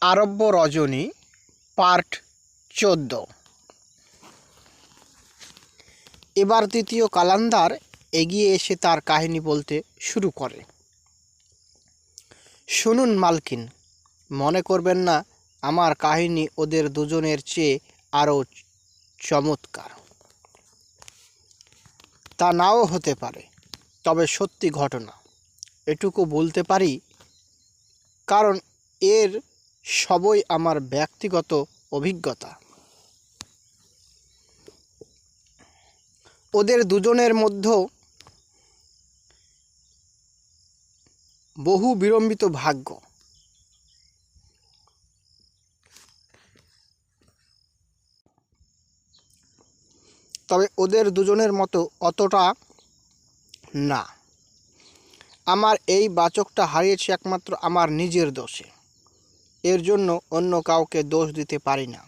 আরব্য রজনী part 14। এবার দ্বিতীয় কালান্দার এগিয়ে এসে তার কাহিনী বলতে শুরু করে। শুনুন মালকিন, মনে করবেন না আমার কাহিনী ওদের দুজনের চেয়ে আরও চমৎকার। তা নাও হতে পারে, তবে সত্যি ঘটনা এটুকু বলতে পারি, কারণ এর সবই আমার ব্যক্তিগত অভিজ্ঞতা। ওদের দুজনের মধ্যে বহু বিড়ম্বিত ভাগ্য। তবে ওদের দুজনের মতো অতটা না। আমার এই বাচকটা হারিয়েছে একমাত্র আমার নিজের দোষে। এর জন্য অন্য কাউকে দোষ দিতে পারি না।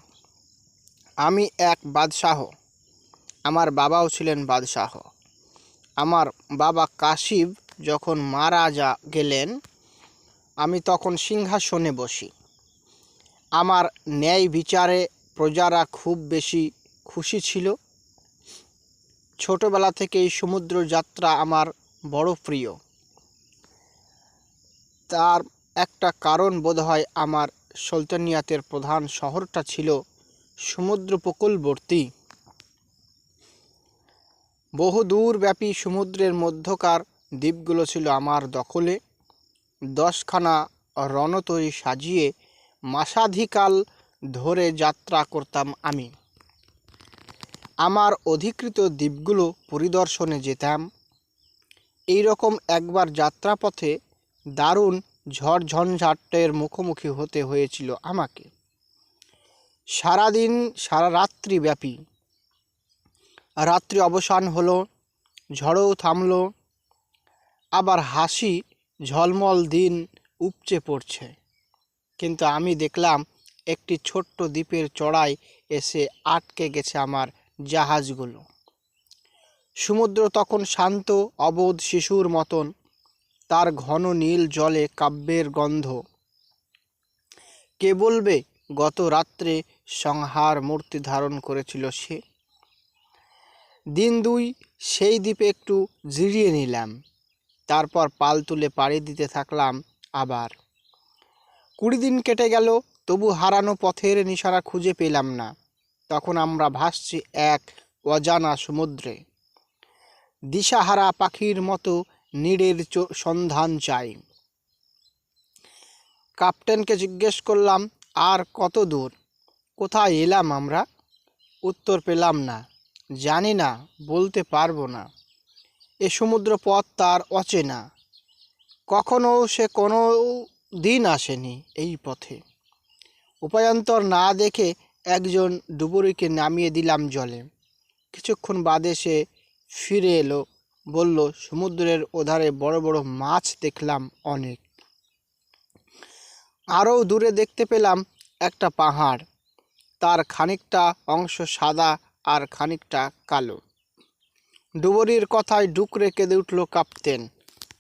আমি এক বাদশাহ, আমার বাবাও ছিলেন বাদশাহ। আমার বাবা কাশিব যখন মারা গেলেন, আমি তখন সিংহাসনে বসি। আমার ন্যায় বিচারে প্রজারা খুব বেশি খুশি ছিল। ছোটবেলা থেকেই সমুদ্র যাত্রা আমার বড় প্রিয়। তার একটা কারণ বোধহয় আমার সুলতানিয়াতের প্রধান শহরটা ছিল সমুদ্র উপকূলবর্তী। বহু দূরব্যাপী সমুদ্রের মধ্যকার দ্বীপগুলো ছিল আমার দখলে। 10খানা রণতরী সাজিয়ে মাসাধিকাল ধরে যাত্রা করতাম আমি। আমার অধিকৃত দ্বীপগুলো পরিদর্শনে যেতাম। এই রকম একবার যাত্রাপথে দারুণ ঝড়ঝঞ্ঝাটের মুখোমুখি হতে হয়েছিল আমাকে। সারাদিন সারা রাত্রি ব্যাপী। রাত্রি অবসান হলো, ঝড়ও থামলো, আবার হাসি ঝলমল দিন উপচে পড়ছে। কিন্তু আমি দেখলাম একটি ছোট্ট দ্বীপের চড়ায় এসে আটকে গেছে আমার জাহাজগুলো। সমুদ্র তখন শান্ত, অবোধ শিশুর মতন। তার ঘন নীল জলে কাব্যের গন্ধ। কে বলবে গত রাত্রে সংহার মূর্তি ধারণ করেছিল সে। দিন দুই সেই দ্বীপে একটু জিরিয়ে নিলাম, তারপর পাল তুলে পাড়ি দিতে থাকলাম আবার। 20 দিন কেটে গেল, তবু হারানো পথের নিশানা খুঁজে পেলাম না। তখন আমরা ভাসছি এক অজানা সমুদ্রে। দিশাহারা পাখির মতো নীড়ের সন্ধান চাই। ক্যাপ্টেনকে জিজ্ঞেস করলাম, আর কত দূর, কোথায় এলাম আমরা? উত্তর পেলাম না। জানি না, বলতে পারবো না। এ সমুদ্র পথ তার অচেনা। কখনো সে কোনো দিন আসেনি এই পথে। উপায়ান্তর না দেখে একজন ডুবুরিকে নামিয়ে দিলাম জলে। কিছুক্ষণ বাদে সে ফিরে এলো, বলল, সমুদ্রের ওধারে বড় বড় মাছ দেখলাম অনেক। আরও দূরে দেখতে পেলাম একটা পাহাড়। তার খানিকটা অংশ সাদা আর খানিকটা কালো। ডুবুরির কথায় ডুকরে কেঁদে উঠল ক্যাপ্টেন।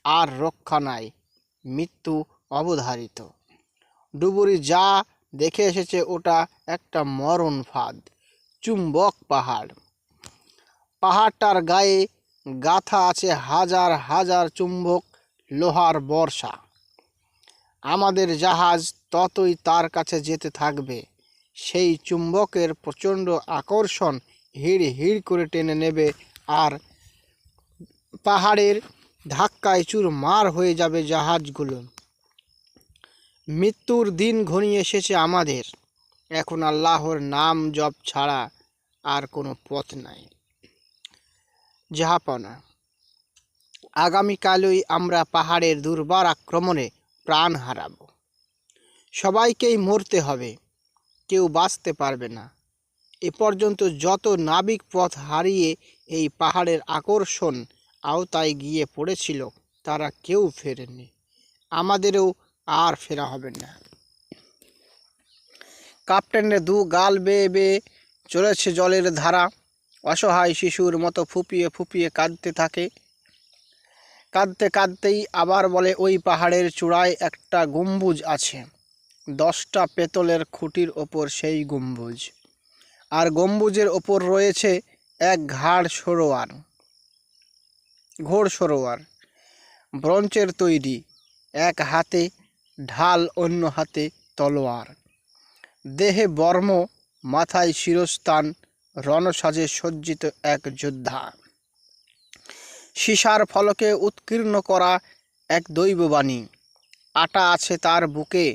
আর রক্ষা নাই, মৃত্যু অবধারিত। ডুবুরি যা দেখে এসেছে ওটা একটা মরণ ফাঁদ, চুম্বক পাহাড়। পাহাড়টার গায়ে গাঁথা আছে হাজার হাজার চুম্বক লোহার বর্ষা। আমাদের জাহাজ ততই তার কাছে যেতে থাকবে, সেই চুম্বকের প্রচণ্ড আকর্ষণ হিড় হিড় করে টেনে নেবে, আর পাহাড়ের ধাক্কায় চুরমার হয়ে যাবে জাহাজগুলো। মৃত্যুর দিন ঘনিয়ে এসেছে আমাদের। এখন আল্লাহর নাম জপ ছাড়া আর কোনো পথ নাই। জাহাপনা, আগামীকালই আমরা পাহাড়ের দুর্বার আক্রমণে প্রাণ হারাব। সবাইকেই মরতে হবে, কেউ বাঁচতে পারবে না। এ পর্যন্ত যত নাবিক পথ হারিয়ে এই পাহাড়ের আকর্ষণ আওতায় গিয়ে পড়েছিল, তারা কেউ ফেরেনি। আমাদেরও আর ফেরা হবে না। ক্যাপ্টেনের দু গাল বেয়ে বেয়ে চলেছে জলের ধারা। অসহায় শিশুর মতো ফুপিয়ে ফুপিয়ে কাঁদতে থাকে। কাঁদতে কাঁদতেই আবার বলে, ওই পাহাড়ের চূড়ায় একটা গম্বুজ আছে, 10টা পেতলের খুঁটির ওপর সেই গম্বুজ, আর গম্বুজের ওপর রয়েছে এক ঘোড় সরোয়ার, ব্রোঞ্জের তৈরি, এক হাতে ঢাল অন্য হাতে তলোয়ার, দেহে বর্ম, মাথায় শিরস্থান, রণসাজে সজ্জিত এক যোদ্ধা। সীসার ফলকে উৎকীর্ণ করা এক দৈববাণী, আটা আছে তার বুকে,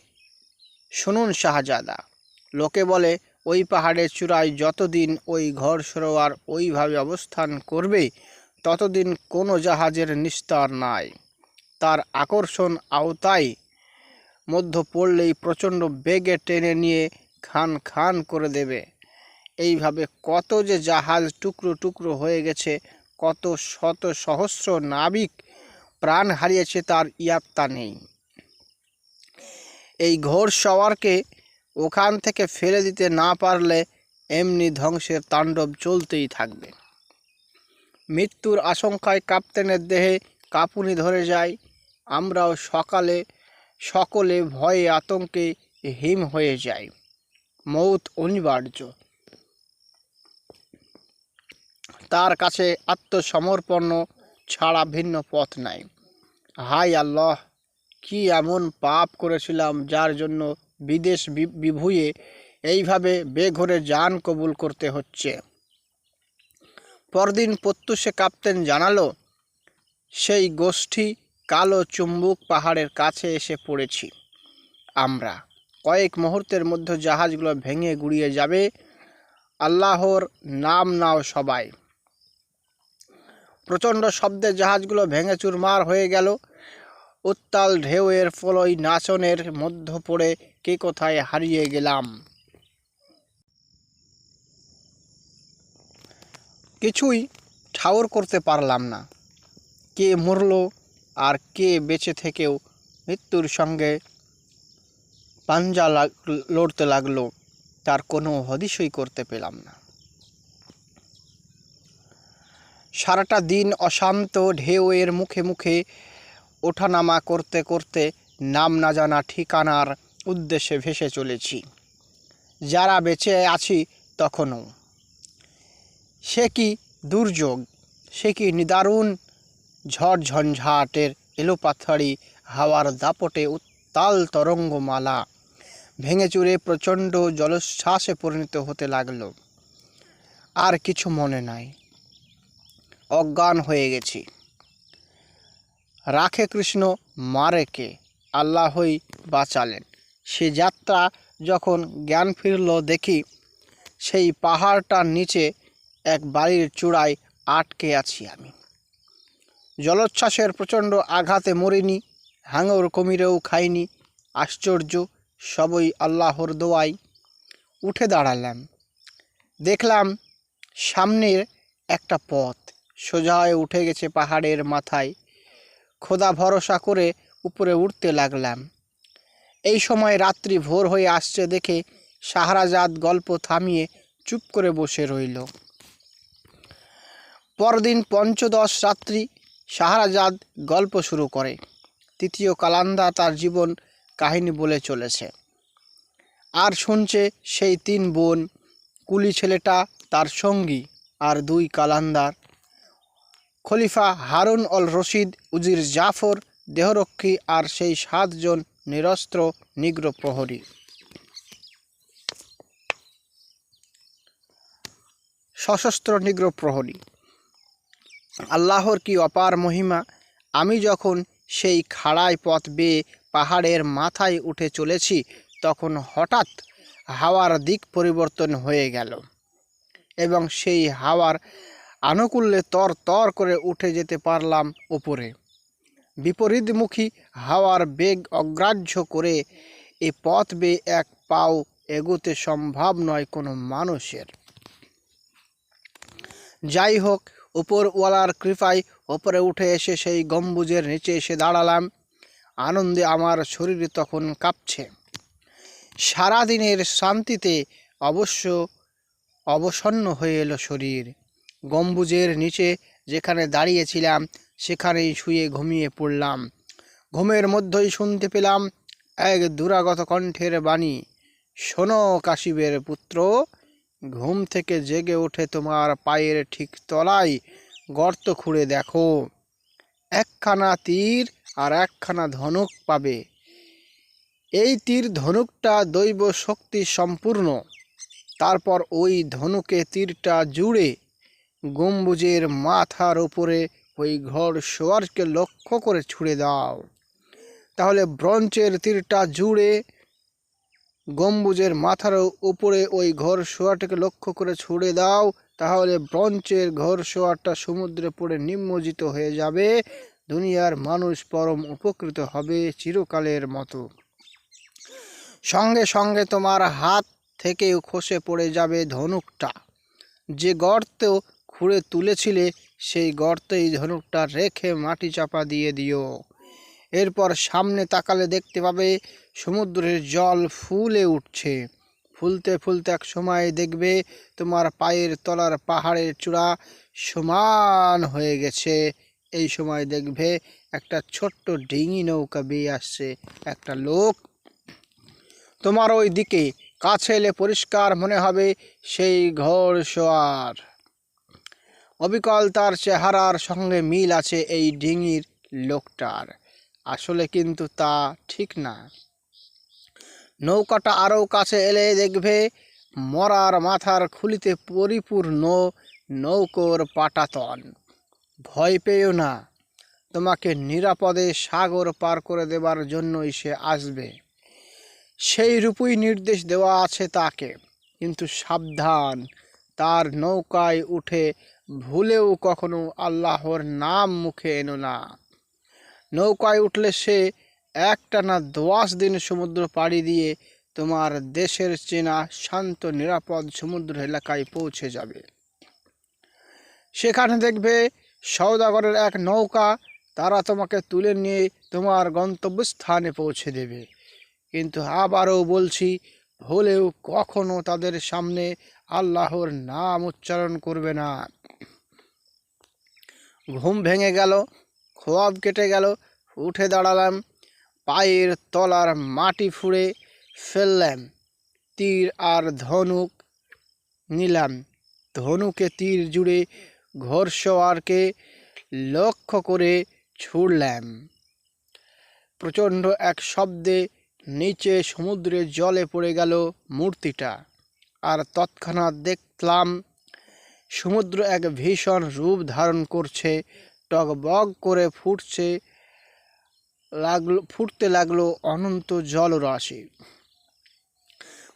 শুনুন শাহজাদা। লোকে বলে ওই পাহাড়ের চূড়ায় যতদিন ওই ঘোড় সরোয়ার ওইভাবে অবস্থান করবে ততদিন কোনো জাহাজের নিস্তার নাই। তার আকর্ষণ আওতায় মধ্য পড়লেই প্রচণ্ড বেগে টেনে নিয়ে খান খান করে দেবে। এইভাবে কত যে জাহাজ টুকরো টুকরো হয়ে গেছে, কত শত সহস্র নাবিক প্রাণ হারিয়েছে তার ইয়াত্তা নেই। এই ঘোড় সওয়ারকে ওখান থেকে ফেলে দিতে না পারলে এমনি ধ্বংসের তাণ্ডব চলতেই থাকবে। মৃত্যুর আশঙ্কায় কাপ্তেনের দেহে কাঁপুনি ধরে যায়। আমরাও সকলে ভয়ে আতঙ্কে হিম হয়ে যাই। মৌত অনিবার্য, তার কাছে আত্মসমর্পণ ছাড়া ভিন্ন পথ নাই। হায় আল্লাহ, কি এমন পাপ করেছিলাম যার জন্য বিদেশ বিভুঁয়ে এইভাবে বেঘরে জান কবুল করতে হচ্ছে। পরদিন প্রত্যুষে কাপ্তেন জানালো, সেই গোষ্ঠী কালো চুম্বুক পাহাড়ের কাছে এসে পড়েছি আমরা। কয়েক মুহূর্তের মধ্যে জাহাজগুলো ভেঙে গুড়িয়ে যাবে। আল্লাহর নাম নাও সবাই। প্রচণ্ড শব্দে জাহাজগুলো ভেঙে চুরমার হয়ে গেল। উত্তাল ঢেউয়ের ফলই নাচনের মধ্য পড়ে কে কোথায় হারিয়ে গেলাম। কিছুই ঠাউর করতে পারলাম না। কে মরল আর কে বেঁচে থেকেও মৃত্যুর সঙ্গে পাঞ্জা লড়তে লাগলো, তার কোনো হদিশই করতে পেলাম না। সারাটা দিন অশান্ত ঢেউয়ের মুখে মুখে ওঠানামা করতে করতে নাম না জানা ঠিকানার উদ্দেশ্যে ভেসে চলেছি। যারা বেঁচে আছি তখনও। সে কি দুর্যোগ, সে কি নিদারুণ ঝড় ঝঞ্ঝাটের এলোপাথাড়ি হাওয়ার দাপটে উত্তাল তরঙ্গমালা ভেঙে চুরে প্রচণ্ড জলোচ্ছ্বাসে পরিণত হতে লাগলো। আর কিছু মনে নাই, অজ্ঞান হয়ে গেছি। রাখে কৃষ্ণ, মারে কে, আল্লাহই বাঁচালেন। সে যাত্রা যখন জ্ঞান ফিরল, দেখি সেই পাহাড়টার নিচে এক বাড়ির চূড়ায় আটকে আছি আমি। জলোচ্ছ্বাসের প্রচণ্ড আঘাতে মরিনি, হাঙর কুমিরেও খাইনি। আশ্চর্য, সবই আল্লাহর দোয়াই। উঠে দাঁড়ালাম, দেখলাম সামনের একটা পথ সোজা হয়ে উঠে গেছে পাহাড়ের মাথায়। খোদা ভরসা করে উপরে উঠতে লাগলাম। এই সময় রাত্রি ভোর হয়ে আসছে দেখে শাহরাজাদ গল্প থামিয়ে চুপ করে বসে রইল। পরদিন পঞ্চদশ রাত্রি শাহরাজাদ গল্প শুরু করে। তৃতীয় কালান্দা তার জীবন কাহিনী বলে চলেছে। আর শুনছে সেই 3 বোন, কুলি ছেলেটা তার সঙ্গী, আর 2 কালান্দার, খলিফা হারুন অল রশিদ, উজির জাফর দেহরক্ষী, আর সেই 7 জন নিরস্ত্র নিগ্র প্রহরী। সশস্ত্র নিগ্র প্রহরী। আল্লাহর কি অপার মহিমা! আমি যখন সেই খাড়াই পথ বেয়ে পাহাড়ের মাথায় উঠে চলেছি, তখন হঠাৎ হাওয়ার দিক পরিবর্তন হয়ে গেল এবং সেই হাওয়ার আনুকূল্যে তর তর করে উঠে যেতে পারলাম ওপরে। বিপরীতমুখী হাওয়ার বেগ অগ্রাহ্য করে এ পথ বেয়ে এক পাও এগোতে সম্ভব নয় কোনো মানুষের। যাই হোক, উপরওয়ালার কৃপায় ওপরে উঠে এসে সেই গম্বুজের নিচে এসে দাঁড়ালাম। আনন্দে আমার শরীর তখন কাঁপছে। সারাদিনের শান্তিতে অবশ্য অবসন্ন হয়ে এলো শরীর। গম্বুজের নিচে যেখানে দাঁড়িয়েছিলাম সেখানেই শুয়ে ঘুমিয়ে পড়লাম। ঘুমের মধ্যেই শুনতে পেলাম এক দুরাগত কণ্ঠের বাণী, শোনো কাশীবের পুত্র, ঘুম থেকে জেগে উঠে তোমার পায়ের ঠিক তলায় গর্ত খুঁড়ে দেখো, একখানা তীর আর একখানা ধনুক পাবে। এই তীর ধনুকটা দৈব শক্তি সম্পূর্ণ। তারপর ওই ধনুকে তীরটা জুড়ে গম্বুজের মাথার উপরে ওই ঘর শোয়ারকে লক্ষ্য করে ছুঁড়ে দাও। তাহলে ব্রঞ্চের তীরটা জুড়ে গম্বুজের মাথার উপরে ওই ঘর শোয়ারটাকে লক্ষ্য করে ছুঁড়ে দাও। তাহলে ব্রঞ্চের ঘর শোয়ারটা সমুদ্রে পড়ে নিমজ্জিত হয়ে যাবে। দুনিয়ার মানুষ পরম উপকৃত হবে চিরকালের মতো। সঙ্গে সঙ্গে তোমার হাত থেকেও খসে পড়ে যাবে ধনুকটা। যে গর্ত খুঁড়ে তুলেছিলে সেই গর্তেই ধনুকটা রেখে মাটি চাপা দিয়ে দিও। এরপর সামনে তাকালে দেখতে পাবে সমুদ্রের জল ফুলে উঠছে। ফুলতে ফুলতে এক সময় দেখবে তোমার পায়ের তলার পাহাড়ের চূড়া সমান হয়ে গেছে। এই সময় দেখবে একটা ছোট্ট ডিঙি নৌকা বেয়ে আসছে। একটা লোক তোমার ওই দিকে কাছে এলে পরিষ্কার মনে হবে সেই ঘোড়সওয়ার। অবিকল তার চেহারার সঙ্গে মিল আছে এই ডিঙির লোকটার। আসলে কিন্তু তা ঠিক না। নৌকাটা আরও কাছে এলে দেখবে মরার মাথার খুলিতে পরিপূর্ণ নৌকোর পাটাতন। ভয় পেও না, তোমাকে নিরাপদে সাগর পার করে দেবার জন্যই সে আসবে। সেই রূপই নির্দেশ দেওয়া আছে তাকে। কিন্তু সাবধান, তার নৌকায় উঠে ভুলেও কখনো আল্লাহর নাম মুখে এনো না। নৌকায় উঠলে সে একটানা 10 দিন সমুদ্র পাড়ি দিয়ে তোমার দেশের চেনা শান্ত নিরাপদ সমুদ্র এলাকায় পৌঁছে যাবে। সেখানে দেখবে সওদাগরের এক নৌকা, তারা তোমাকে তুলে নিয়ে তোমার গন্তব্যস্থানে পৌঁছে দেবে। কিন্তু আবারও বলছি, ভুলেও কখনো তাদের সামনে আল্লাহর নাম উচ্চারণ করবে না। ঘুম ভেঙে গেল, খোয়াব কেটে গেল। উঠে দাঁড়ালাম, পায়ের তলার মাটি ফুঁড়ে ফেললাম, তীর আর ধনুক নিলাম। ধনুকে তীর জুড়ে ঘোড়সওয়ারকে লক্ষ্য করে ছুড়লাম। প্রচণ্ড এক শব্দে নিচে সমুদ্রের জলে পড়ে গেল মূর্তিটা। আর তৎক্ষণাৎ দেখলাম সমুদ্র এক ভীষণ রূপ ধারণ করছে, টগবগ করে ফুটতে লাগলো অনন্ত জলরাশি।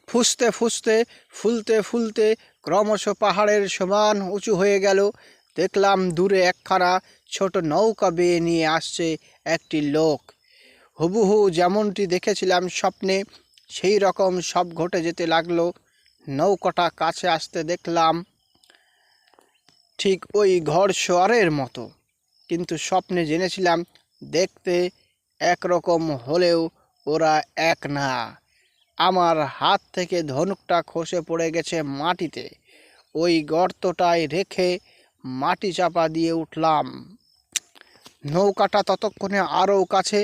ফুসতে ফুসতে ফুলতে ফুলতে ক্রমশ পাহাড়ের সমান উঁচু হয়ে গেল। দেখলাম দূরে একখানা ছোট নৌকা বেয়ে নিয়ে আসছে একটি লোক। হুবহু যেমনটি দেখেছিলাম স্বপ্নে, সেই রকম সব ঘটে যেতে লাগলো। নৌকাটা কাছে আসতে দেখলাম ঠিক ওই ঘোড়সওয়ারের মতো, কিন্তু স্বপ্নে জেনেছিলাম দেখতে একরকম হলেও ওরা এক না। আমার হাত থেকে ধনুকটা খসে পড়ে গেছে মাটিতে। ওই গর্তটায় রেখে মাটি চাপা দিয়ে উঠলাম। নৌকাটা ততক্ষণে আরও কাছে,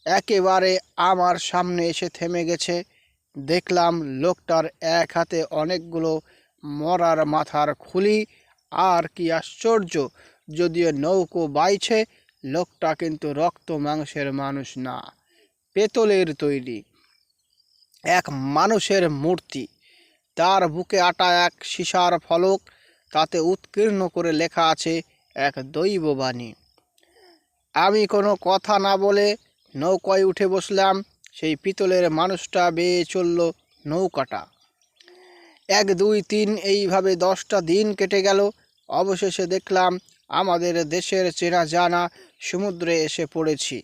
একেবারে আমার সামনে এসে থেমে গেছে। দেখলাম লোকটার এক হাতে অনেকগুলো মরার মাথার খুলি। আর কি আশ্চর্য, যদিও নৌকো বাইছে, লোকটা কিন্তু রক্ত মাংসের মানুষ না, পেতলের তৈরি এক মানুষের মূর্তি। তার বুকে আটা এক সীসার ফলক, তাতে উৎকীর্ণ করে লেখা আছে এক দৈববাণী। আমি কোনো কথা না বলে নৌকায় উঠে বসলাম। সেই পিতলের মানুষটা বেয়ে চলল নৌকাটা। 1, 2, 3 এইভাবে 10টা দিন কেটে গেল। অবশেষে দেখলাম আমাদের দেশের চেনা জানা সমুদ্রে এসে পড়েছি।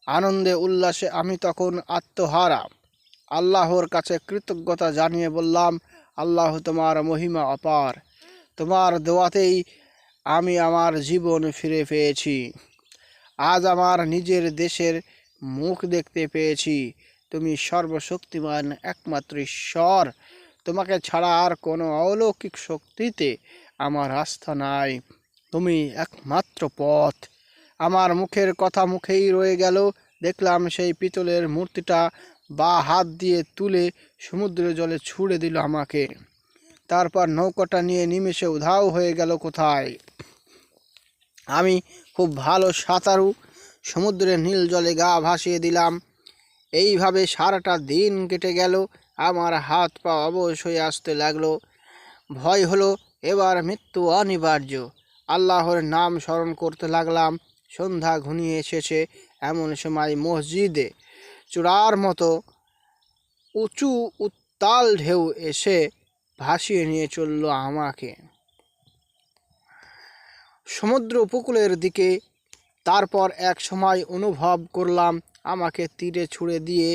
আনন্দে উল্লাসে আমি তখন আত্মহারা। আল্লাহর কাছে কৃতজ্ঞতা জানিয়ে বললাম, আল্লাহ তোমার মহিমা অপার। তোমার দোয়াতেই আমি আমার জীবন ফিরে পেয়েছি। আজ আমার নিজের দেশের মুখ দেখতে পেয়েছি। তুমি সর্বশক্তিমান একমাত্র ঈশ্বর। তোমাকে ছাড়া আর কোনো অলৌকিক শক্তিতে আমার আস্থা নাই। তুমি একমাত্র পথ। আমার মুখের কথা মুখেই রয়ে গেল। দেখলাম সেই পিতলের মূর্তিটা বা হাত দিয়ে তুলে সমুদ্রের জলে ছুঁড়ে দিল আমাকে। তারপর নৌকাটা নিয়ে নিমেষে উধাও হয়ে গেল কোথায়। আমি খুব ভালো সাঁতারু, সমুদ্রের নীল জলে গা ভাসিয়ে দিলাম। এইভাবে সারাটা দিন কেটে গেল। আমার হাত পা অবশ হয়ে আসতে লাগলো। ভয় হলো এবার মৃত্যু অনিবার্য। আল্লাহর নাম স্মরণ করতে লাগলাম। সন্ধ্যা ঘনিয়ে এসেছে। এমন সময় মসজিদে চূড়ার মতো উঁচু উত্তাল ঢেউ এসে ভাসিয়ে নিয়ে চলল আমাকে সমুদ্র উপকূলের দিকে। তারপর এক সময় অনুভব করলাম আমাকে তীরে ছুঁড়ে দিয়ে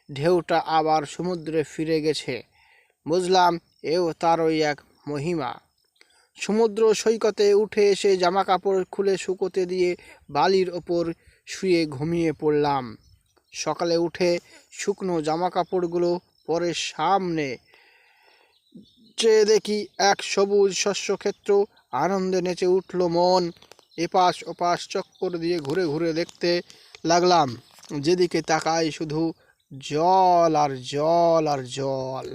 ঢেউটা আবার সমুদ্রে ফিরে গেছে। বুঝলাম এও তারই এক মহিমা। সমুদ্র সৈকতে উঠে এসে জামা কাপড় খুলে শুকোতে দিয়ে বালির ওপর শুয়ে ঘুমিয়ে পড়লাম। সকালে উঠে শুকনো জামা কাপড়গুলো পরে সামনে চেয়ে দেখি এক সবুজ শস্যক্ষেত্র। আনন্দে নেচে উঠল মন। এপাশ ওপাশ চক্কর দিয়ে ঘুরে ঘুরে দেখতে লাগলাম। যেদিকে তাকাই শুধু জল আর জল আর জল।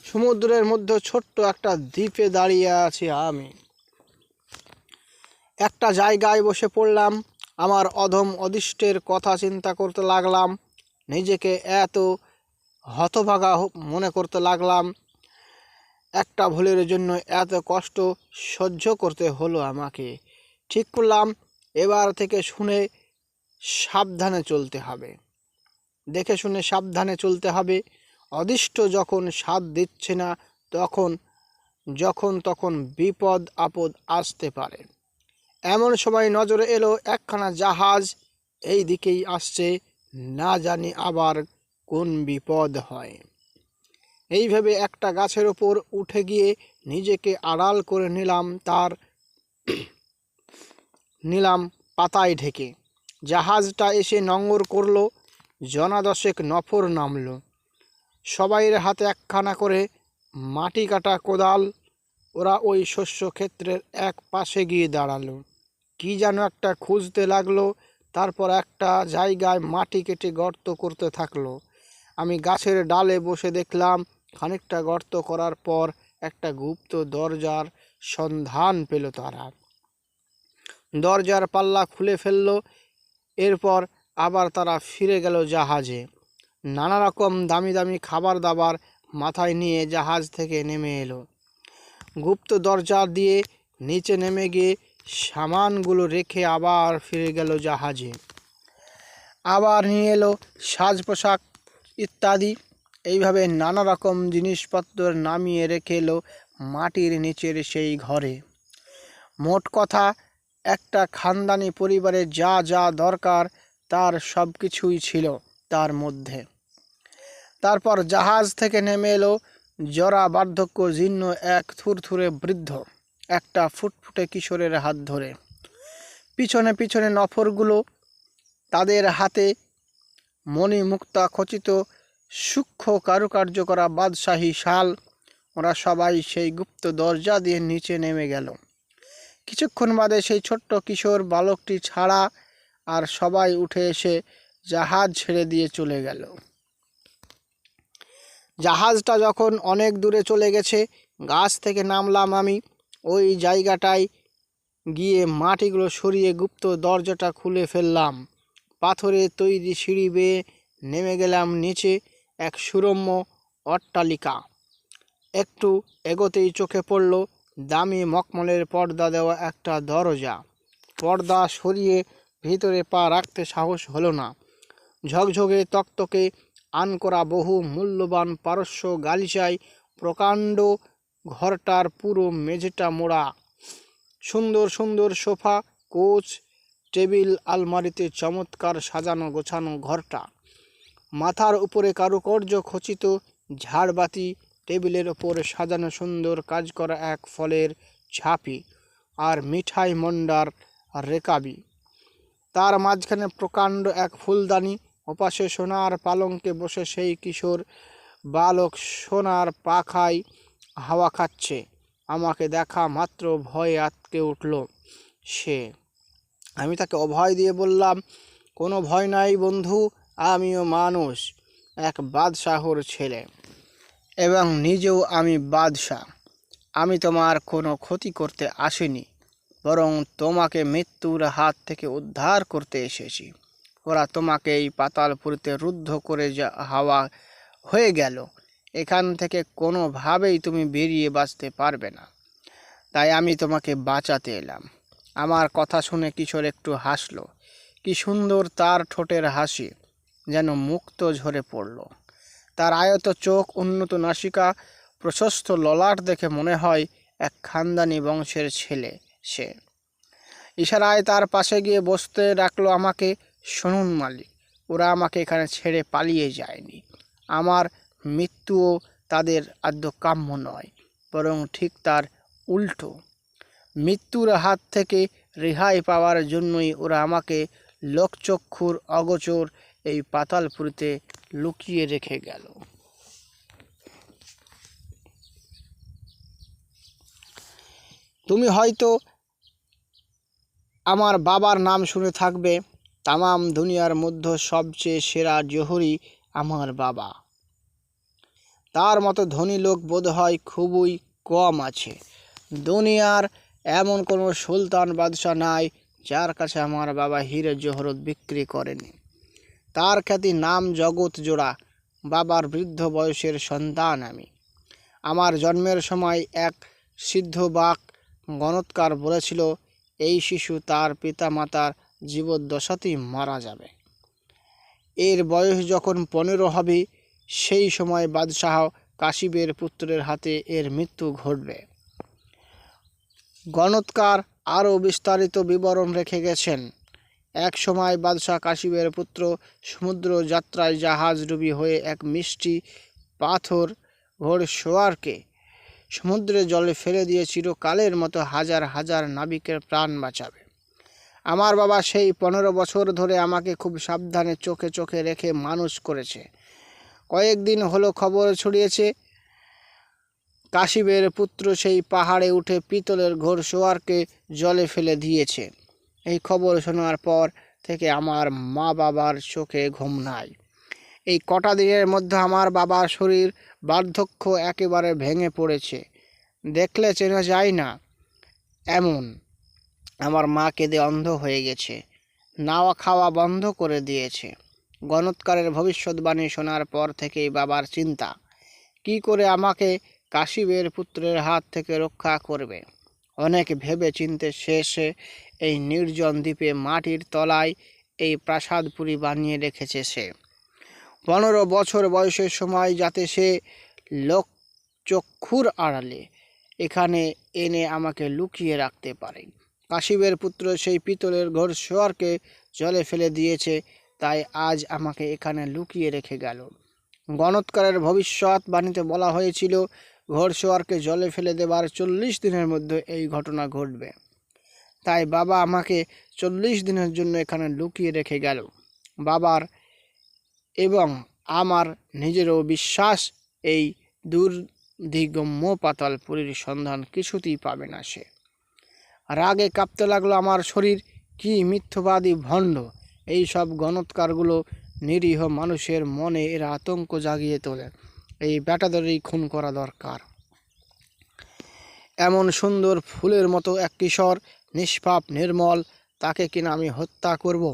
সমুদ্রের মধ্যে ছোট্ট একটা দ্বীপে দাঁড়িয়ে আছি আমি। একটা জায়গায় বসে পড়লাম। আমার অধম অদৃষ্টের কথা চিন্তা করতে লাগলাম। নিজেকে এত হতভাগা মনে করতে লাগলাম। একটা ভুলের জন্য এত কষ্ট সহ্য করতে হলো আমাকে। ঠিক করলাম এবার থেকে সাবধানে চলতে হবে, দেখে শুনে সাবধানে চলতে হবে। অদৃষ্ট যখন সাথ দিচ্ছে না তখন বিপদ আপদ আসতে পারে। এমন সময় নজরে এলো একখানা জাহাজ এই দিকেই আসছে। না জানি আবার কোন বিপদ হয়। এইভাবে একটা গাছের ওপর উঠে গিয়ে নিজেকে আড়াল করে নিলাম পাতায় ঢেকে। জাহাজটা এসে নোঙর করলো। জনা দশেক নফর নামলো। সবাইয়ের হাতে একখানা করে মাটি কাটা কোদাল। ওরা ওই শস্য ক্ষেত্রের এক পাশে গিয়ে দাঁড়ালো। কি যেন একটা খুঁজতে লাগলো। তারপর একটা জায়গায় মাটি কেটে গর্ত করতে থাকলো। আমি গাছের ডালে বসে দেখলাম। খানিকটা গর্ত করার পর একটা গুপ্ত দরজার সন্ধান পেল তারা। দরজার পাল্লা খুলে ফেলল। এরপর আবার তারা ফিরে গেল জাহাজে। নানা রকম দামি দামি খাবার দাবার মাথায় নিয়ে জাহাজ থেকে নেমে এলো। গুপ্ত দরজা দিয়ে নিচে নেমে গিয়ে সামানগুলো রেখে আবার ফিরে গেল জাহাজে। আবার নিয়ে এলো সাজ পোশাক ইত্যাদি। এইভাবে নানা রকম জিনিসপত্র নামিয়ে রেখে এলো মাটির নিচের সেই ঘরে। মোট কথা একটা খানদানি পরিবারের যা যা দরকার তার সব কিছুই ছিল তার মধ্যে। তারপর জাহাজ থেকে নেমে এলো জরা বার্ধক্য জীর্ণ এক থুরথুরে বৃদ্ধ একটা ফুটফুটে কিশোরের হাত ধরে। পিছনে পিছনে নফরগুলো, তাদের হাতে মণিমুক্তা খচিত সূক্ষ্ম কারুকার্য করা বাদশাহী শাল। ওরা সবাই সেই গুপ্ত দরজা দিয়ে নিচে নেমে গেল। কিছুক্ষণ বাদে সেই ছোট্ট কিশোর বালকটি ছাড়া আর সবাই উঠে এসে জাহাজ ছেড়ে দিয়ে চলে গেল। জাহাজটা যখন অনেক দূরে চলে গেছে, গাছ থেকে নামলাম আমি। ওই জায়গাটায় গিয়ে মাটিগুলো সরিয়ে গুপ্ত দরজাটা খুলে ফেললাম। পাথরের তৈরি সিঁড়ি বেয়ে নেমে গেলাম নিচে। এক সুরম্য অট্টালিকা। একটু এগোতেই চোখে পড়ল দামি মখমলের পর্দা দেওয়া একটা দরজা। পর্দা সরিয়ে ভিতরে পা রাখতে সাহস হলো না। ঝকঝকে তকতকে আনকরা বহু মূল্যবান পারস্য গালিচায় প্রকাণ্ড ঘরটার পুরো মেঝেটা মোড়া। সুন্দর সুন্দর সোফা, কোচ, টেবিল, আলমারিতে চমৎকার সাজানো গোছানো ঘরটা। মাথার উপরে কারুকার্য খচিত ঝাড়বাতি, টেবিলের ওপর সাজানো সুন্দর কাজ করা এক ফলের ঝাঁপি আর মিঠাই মন্ডার রেকাবি। তার মাঝখানে প্রকাণ্ড এক ফুলদানি। ওপাশে সোনার পালঙ্কে বসে সেই কিশোর বালক সোনার পাখায় হাওয়া খাচ্ছে। আমাকে দেখা মাত্র ভয়ে আঁতকে উঠল সে। আমি তাকে অভয় দিয়ে বললাম, কোনো ভয় নাই বন্ধু, আমিও মানুষ, এক বাদশাহর ছেলে, এবং নিজেও আমি বাদশাহ। আমি তোমার কোনো ক্ষতি করতে আসিনি, বরং তোমাকে মৃত্যুর হাত থেকে উদ্ধার করতে এসেছি। ওরা তোমাকে এই পাতালপুরীতে রুদ্ধ করে হাওয়া হয়ে গেল। এখান থেকে কোনোভাবেই তুমি বেরিয়ে বাঁচতে পারবে না, তাই আমি তোমাকে বাঁচাতে এলাম। আমার কথা শুনে কিশোর একটু হাসল। কি সুন্দর তার ঠোঁটের হাসি, যেন মুক্ত ঝরে পড়ল। তার আয়ত চোখ, উন্নত নাসিকা, প্রশস্ত ললাট দেখে মনে হয় এক খানদানি বংশের ছেলে সে। ইশারায় তার পাশে গিয়ে বসতে ডাকলো আমাকে। শুনুন মালিক, ওরা আমাকে এখানে ছেড়ে পালিয়ে যায়নি। আমার মৃত্যুও তাদের আদ্য কাম্য নয়, বরং ঠিক তার উল্টো। মৃত্যুর হাত থেকে রেহাই পাওয়ার জন্যই ওরা আমাকে লোকচক্ষুর অগোচর এই পাতালপুরীতে লুকিয়ে রেখে গেল। তুমি হয়তো আমার বাবার নাম শুনে থাকবে। তামাম দুনিয়ার মধ্যে সবচেয়ে সেরা জহুরি আমার বাবা। তার মতো ধনী লোক বোধহয় খুবই কম আছে। দুনিয়ার এমন কোনো সুলতান বাদশাহ নাই যার কাছে আমার বাবা হীরে জহরত বিক্রি করেনি। তার খ্যাতি নাম জগৎ জোড়া। বাবার বৃদ্ধ বয়সের সন্তান আমি। আমার জন্মের সময় এক সিদ্ধবাক গণৎকার বলেছিল, এই শিশু তার পিতামাতার জীবদ্দশাতেই মারা যাবে। এর বয়স যখন 15 হবে, সেই সময় বাদশাহ কাশিবের পুত্রের হাতে এর মৃত্যু ঘটবে। গণৎকার আরও বিস্তারিত বিবরণ রেখে গেছেন। এক সময় বাদশাহ কাশিবের পুত্র সমুদ্র যাত্রায় জাহাজডুবি হয়ে এক মিষ্টি পাথর ঘোড়সওয়ারকে সমুদ্রের জলে ফেলে দিয়ে চিরকালের মতো হাজার হাজার নাবিকের প্রাণ বাঁচাবে। আমার বাবা সেই 15 বছর ধরে আমাকে খুব সাবধানে চোখে চোখে রেখে মানুষ করেছে। কয়েকদিন হলো খবর ছড়িয়েছে কাশিবের পুত্র সেই পাহাড়ে উঠে পিতলের ঘোড়সওয়ারকে জলে ফেলে দিয়েছে। এই খবর শোনার পর থেকে আমার মা বাবার চোখে ঘুম নাই। এই কটা দিনের মধ্যে আমার বাবার শরীর বার্ধক্য একেবারে ভেঙে পড়েছে। দেখলে চেনা যায় না এমন। আমার মা কেঁদে অন্ধ হয়ে গেছে, নাওয়া খাওয়া বন্ধ করে দিয়েছে। গণৎকারের ভবিষ্যৎবাণী শোনার পর থেকেই বাবার চিন্তা, কি করে আমাকে কাশিবের পুত্রের হাত থেকে রক্ষা করবে। অনেক ভেবে চিনতে শেষে এই নির্জন দ্বীপে মাটির তলায় এই প্রাসাদপুরী বানিয়ে রেখেছে সে। 15 বছর বয়সের সময় যাতে সে লোক চক্ষুর আড়ালে এখানে এনে আমাকে লুকিয়ে রাখতে পারে। কাশিবের পুত্র সেই পিতলের ঘোড়সওয়ারকে জলে ফেলে দিয়েছে, তাই আজ আমাকে এখানে লুকিয়ে রেখে গেল। গণৎকারের ভবিষ্যৎবাণীতে বলা হয়েছিল ঘোড়সওয়ারকে জলে ফেলে দেবার 40 দিনের মধ্যে এই ঘটনা ঘটবে। তাই বাবা আমাকে 40 দিনের জন্য এখানে লুকিয়ে রেখে গেল। বাবার এবং আমার নিজেরও বিশ্বাস, এই দুর্দিগম্য পাতালপুরীর সন্ধান কিছুতেই পাবে না সে। রাগে কাঁপতে লাগলো আমার শরীর। কি মিথ্যবাদী ভণ্ড এই সব গণৎকারগুলো! নিরীহ মানুষের মনে এরা আতঙ্ক জাগিয়ে তোলে। এই বেটাদেরই খুন করা দরকার। এমন সুন্দর ফুলের মতো এক কিশোর, নিষ্পাপ নির্মল, তাকে কিনা আমি হত্যা করব?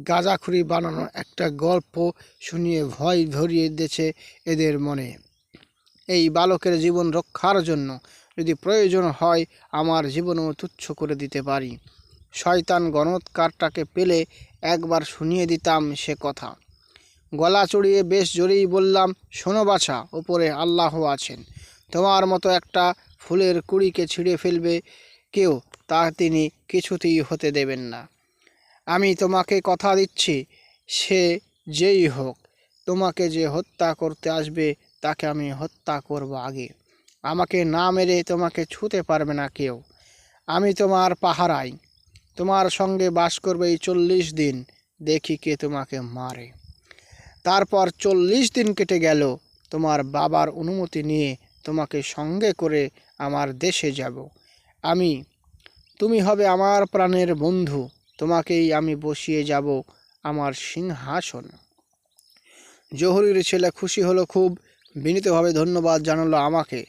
গাঁজাখুরি বানানো একটা গল্প শুনিয়ে ভয় ধরিয়ে দিয়েছে এদের মনে। এই বালকের জীবন রক্ষার জন্য যদি প্রয়োজন হয় আমার জীবনও তুচ্ছ করে দিতে পারি। শয়তান গণৎকারটাকে পেলে একবার শুনিয়ে দিতাম সে কথা। গলা চড়িয়ে বেশ জোরেই বললাম, শোনো বাছা, ওপরে আল্লাহ আছেন। তোমার মতো একটা ফুলের কুড়িকে ছিঁড়ে ফেলবে কেউ, তা তিনি কিছুতেই হতে দেবেন না। আমি তোমাকে কথা দিচ্ছি, সে যেই হোক, তোমাকে যে হত্যা করতে আসবে তাকে আমি হত্যা করব আগে। আমাকে না মেরে তোমাকে ছুঁতে পারবে না কেউ। আমি তোমার পাহারাই, তোমার সঙ্গে বাস করবে এই 40 দিন, দেখি কে তোমাকে মারে। তারপর 40 দিন কেটে গেল। তোমার বাবার অনুমতি নিয়ে তোমাকে সঙ্গে করে আমার দেশে যাব। তুমি হবে আমার প্রাণের বন্ধু। তোমাকেই আমি বসিয়ে যাব আমার সিংহাসন। জহুরির ছেলে খুশি হলো খুব, বিনীতভাবে ধন্যবাদ জানালো আমাকে।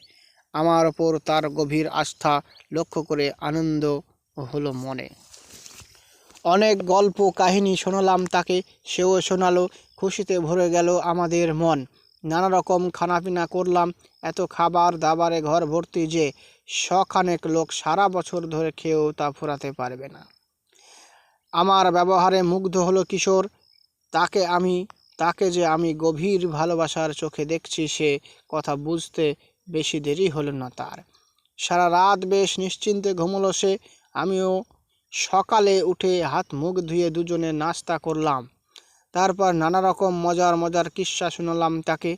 আমার ওপর তার গভীর আস্থা লক্ষ্য করে আনন্দ হলো মনে। অনেক গল্প কাহিনী শোনালাম তাকে, সেও শোনালো। খুশিতে ভরে গেল আমাদের মন। নানা রকম খানাপিনা করলাম, এত খাবার দাবারে ঘর ভর্তি যে শখানেক লোক সারা বছর ধরে খেয়েও তা ফোরাতে পারবে না। আমার ব্যবহারে মুগ্ধ হলো কিশোর। তাকে যে আমি গভীর ভালোবাসার চোখে দেখছি সে কথা বুঝতে বেশি দেরি হলো না তার। সারা রাত বেশ নিশ্চিন্তে ঘুমোলো সে। আমিও সকালে উঠে হাত মুখ ধুয়ে দুজনে নাস্তা করলাম। তারপর নানা রকম মজার কিস্সা শোনালাম তাকে।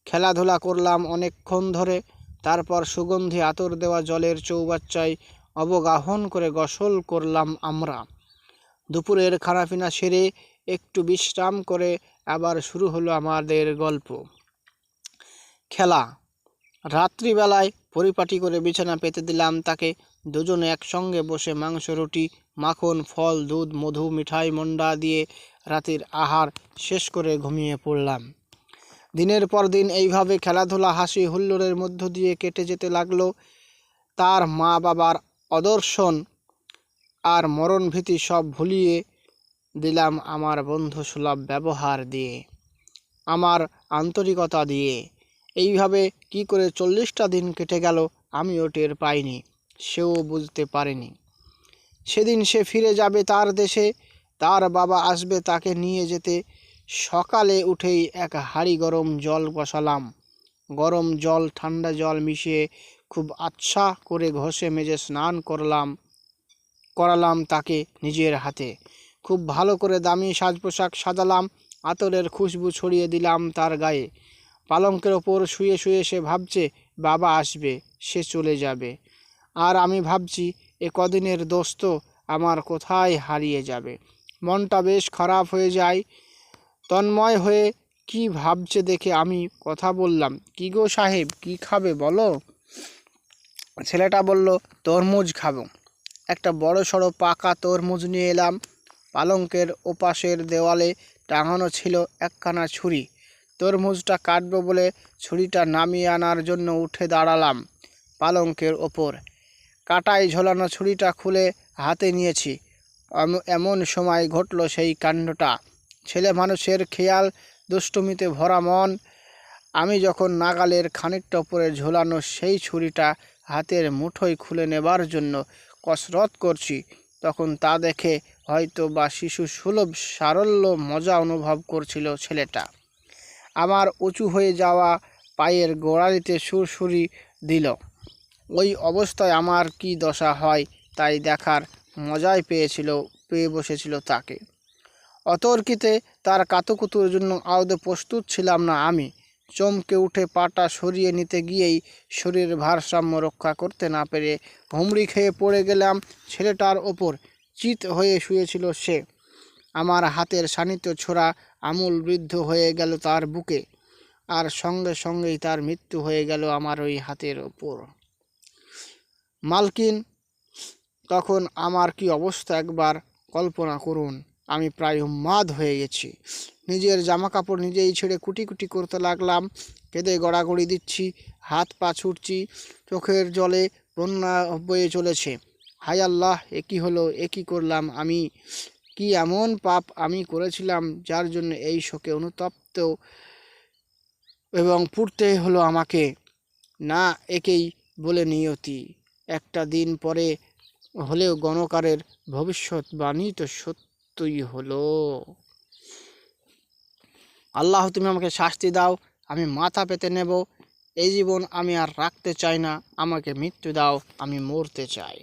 খেলাধুলা করলাম অনেকক্ষণ ধরে। তারপর সুগন্ধি আতর দেওয়া জলের চৌবাচ্চায় অবগাহন করে গোসল করলাম আমরা। দুপুরের খানাপিনা সেরে একটু বিশ্রাম করে আবার শুরু হলো আমাদের গল্প। খেলা। রাত্রিবেলায় পরিপাটি করে বিছানা পেতে দিলাম তাকে। দুজনে একসঙ্গে বসে মাংস, রুটি, মাখন, ফল, দুধ, মধু, মিঠাই, মন্ডা দিয়ে রাতের আহার শেষ করে ঘুমিয়ে পড়লাম। দিনের পর দিন এইভাবে খেলাধুলা হাসি হুল্লোড়ের মধ্য দিয়ে কেটে যেতে লাগলো। তার মা বাবার অদর্শন আর মরণভীতি সব ভুলিয়ে দিলাম আমার বন্ধুসুলভ ব্যবহার দিয়ে, আমার আন্তরিকতা দিয়ে। এইভাবে কি করে 40টা দিন কেটে গেল আমিও টের পাইনি, সেও বুঝতে পারেনি। সেদিন সে ফিরে যাবে তার দেশে, তার বাবা আসবে তাকে নিয়ে যেতে। সকালে উঠেই এক হাঁড়ি গরম জল বসালাম। গরম জল ঠান্ডা জল মিশিয়ে খুব আচ্ছা করে ঘষে মেজে স্নান করালাম তাকে নিজের হাতে। খুব ভালো করে দামি সাজ পোশাক সাজালাম, আতরের খুশবু ছড়িয়ে দিলাম তার গায়ে। পালঙ্কের ওপর শুয়ে শুয়ে সে ভাবছে বাবা আসবে, সে চলে যাবে। আর আমি ভাবছি এ কদিনের দোস্ত আমার কোথায় হারিয়ে যাবে। মনটা বেশ খারাপ হয়ে যায়। তন্ময় হয়ে কি ভাবছে দেখে আমি কথা বললাম, কি গো সাহেব, কি খাবে বলো? ছেলেটা বলল, তরমুজ খাবো। একটা বড় সড়ো পাকা তরমুজ নিয়ে এলাম। পালঙ্কের ওপাশের দেওয়ালে টাঙানো ছিল একখানা ছুরি। তরমুজটা কাটবো বলে ছুরিটা নামিয়ে আনার জন্য উঠে দাঁড়ালাম পালঙ্কের ওপর। কাটায় ঝোলানো ছুরিটা খুলে হাতে নিয়েছি। এমন সময় ঘটল সেই কাণ্ডটা। ছেলে মানুষের খেয়াল, দুষ্টুমিতে ভরা মন। আমি যখন নাগালের খানিকটা উপরে ঝোলানো সেই ছুরিটা হাতের মুঠোয় খুলে নেবার জন্য কসরত করছি, তখন তা দেখে হয়তো বা শিশু সুলভ সারল্য মজা অনুভব করছিল ছেলেটা। আমার উঁচু হয়ে যাওয়া পায়ের গোড়ালিতে সুরসুরি দিল। ওই অবস্থায় আমার কি দশা হয় তাই দেখার মজাই পেয়ে বসেছিল তাকে। অতর্কিতে তার কাতুকুতুর জন্য আদৌ প্রস্তুত ছিলাম না আমি। চমকে উঠে পাটা সরিয়ে নিতে গিয়েই শরীরের ভারসাম্য রক্ষা করতে না পেরে হুমড়ি খেয়ে পড়ে গেলাম ছেলেটার ওপর। চিত হয়ে শুয়েছিল সে। আমার হাতের সান্নিধ্য ছোড়া আমূল বৃদ্ধ হয়ে গেল তার বুকে, আর সঙ্গে সঙ্গেই তার মৃত্যু হয়ে গেল আমার ওই হাতের ওপর। মালকিন, তখন আমার কি অবস্থা একবার কল্পনা করুন। আমি প্রায় উন্মাদ হয়ে গেছি। নিজের জামা কাপড় নিজেই ছেড়ে কুটি কুটি করতে লাগলাম। কেঁদে গড়াগড়ি দিচ্ছি, হাত পা ছুটছি, চোখের জলে বন্যা বয়ে চলেছে। হায় আল্লাহ, এ কী হলো, এ কী করলাম আমি? কি এমন পাপ আমি করেছিলাম যার জন্য এই শোকে অনুতপ্ত এবং পুড়তে হলো আমাকে? না, একেই বলে নিয়তি। একটা দিন পরে হলেও গণকারের ভবিষ্যৎবাণী তো সত্যই হলো। আল্লাহ, তুমি আমাকে শাস্তি দাও, আমি মাথা পেতে নেব। এই জীবন আমি আর রাখতে চাই না, আমাকে মৃত্যু দাও, আমি মরতে চাই।